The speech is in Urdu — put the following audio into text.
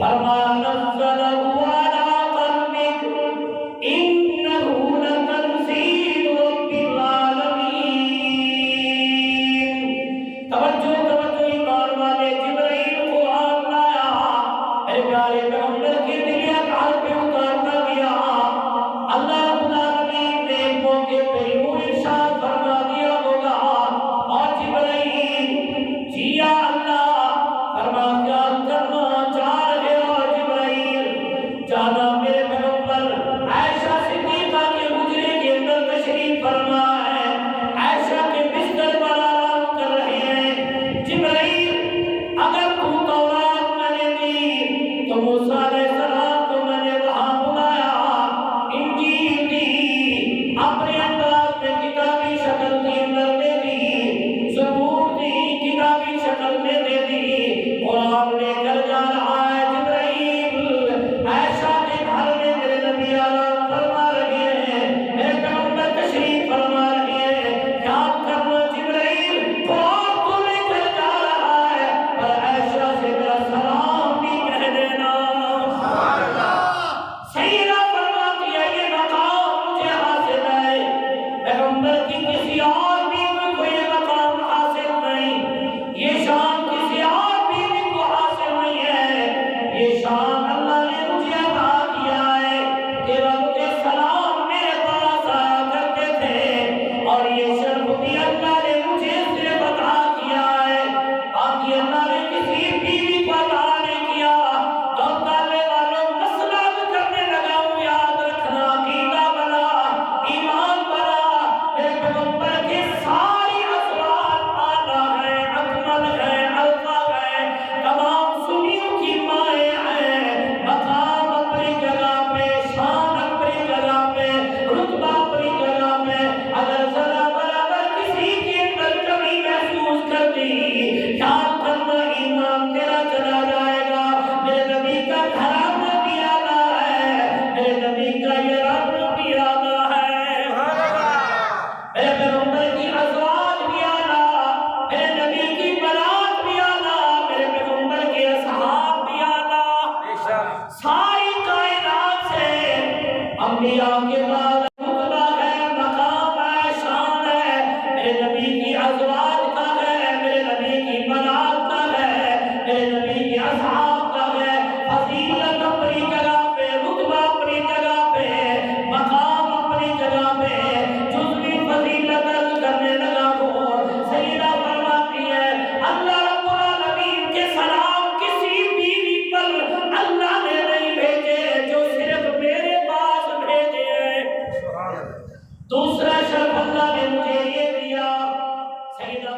فرمایا نزلہ علی قلبک انہ لتنزیل رب العالمین۔ توجہ ایمان والے، جبرائیل قرآن لایا، میرے پیارے پیغمبر کے دل اقال پہ اتارتا گیا۔ اللہ رب العالمین نے ایک موقع پہ یوں ارشاد فرما دیا ہوگا، اور جبرائیل جی یا اللہ فرما کیا کرنا چاہ رہے ہو جبرائیل؟ جانا میرے پیغمبر عائشہ صدیقہ کے حجرے کے اندر تشریف فرما ہے، عائشہ کے بستر پر آرام کر رہے ہیں۔ جبرائیل اگر تو تورات میں نے دی تو موسیٰ علیہ السلام کو میں نے وہاں بلایا، انجیل دی اپنے انداز میں کتابی شکل کے اندر دے دی، زبور دی کتابی شکل میں دے دی، قرآن لے کر جا رہا ہے جبرائیل۔ عائشہ کے گھر میں میرے نبی آرام فرما رہے ہیں، میرے پیغمبر تشریف فرما رہے ہیں۔ یاد کرنا جبرائیل قرآن کو لے کر جا رہا ہے، اور عائشہ سے میرا سلام بھی کہہ دینا۔ سیدہ فرماتی ہے یہ مقام مجھے حاصل ہے، پیغمبر کی کسی اور بیوی کو یہ مقام حاصل نہیں، یہ شان کسی اور بیوی کو حاصل نہیں ہے، یہ شان اللہ نے مجھے عطا کیا ہے کہ رب کے سلام میرے پاس آیا کرتے تھے، اور یہ شرف بھی اللہ نے مجھے صرف عطا کیا ہے، باقی اللہ نے کسی بیوی کو عطا نہیں کیا۔ تو تالے والوں مسئلہ کرنے لگا ہوں، یاد رکھنا عقیدہ بنا، ایمان بنا، میرے پیغمبر کے ساری ازواج آلہ ہیں، اکمل ہیں، الفا ہیں، تمام سنیوں کی مائیں ہیں، مقام اپنی جگہ پہ، شان اپنی جگہ پہ، رتبہ اپنی جگہ پہ۔ اگر ذرا برابر کسی کے اندر کمی محسوس کر دی، یاد کرنا ایمان تیرا چلا جائے گا۔ میرے نبی کا گھرانہ بھی آلہ ہے، میرے نبی کا یہ رب بھی آلہ ہے، میرے پیغمبر کی ازواج بھی آلہ، میرے نبی کی بنات بھی آلہ، میرے پیغمبر کے اصحاب بھی آلہ۔ ساری کائنات سے انبیاء کے بعد رتبہ ہے، مقام ہے، شان ہے، میرے نبی کی ازواج کا ہے، میرے نبی کی بنات کا ہے، میرے نبی کے اصحاب کا ہے۔ فضیلت اپنی جگہ پہ، رتبہ اپنی جگہ پہ، مقام اپنی جگہ پہ، جزوی فضیلت عرض کرنے لگا ہوں۔ سیدہ فرماتی ہے اللہ رب العالمین کے سلام کسی بیوی پر اللہ نے نہیں بھیجے جو صرف میرے پاس بھیجے ہیں۔ دوسرا شرف اللہ نے مجھے یہ دیا، سیدہ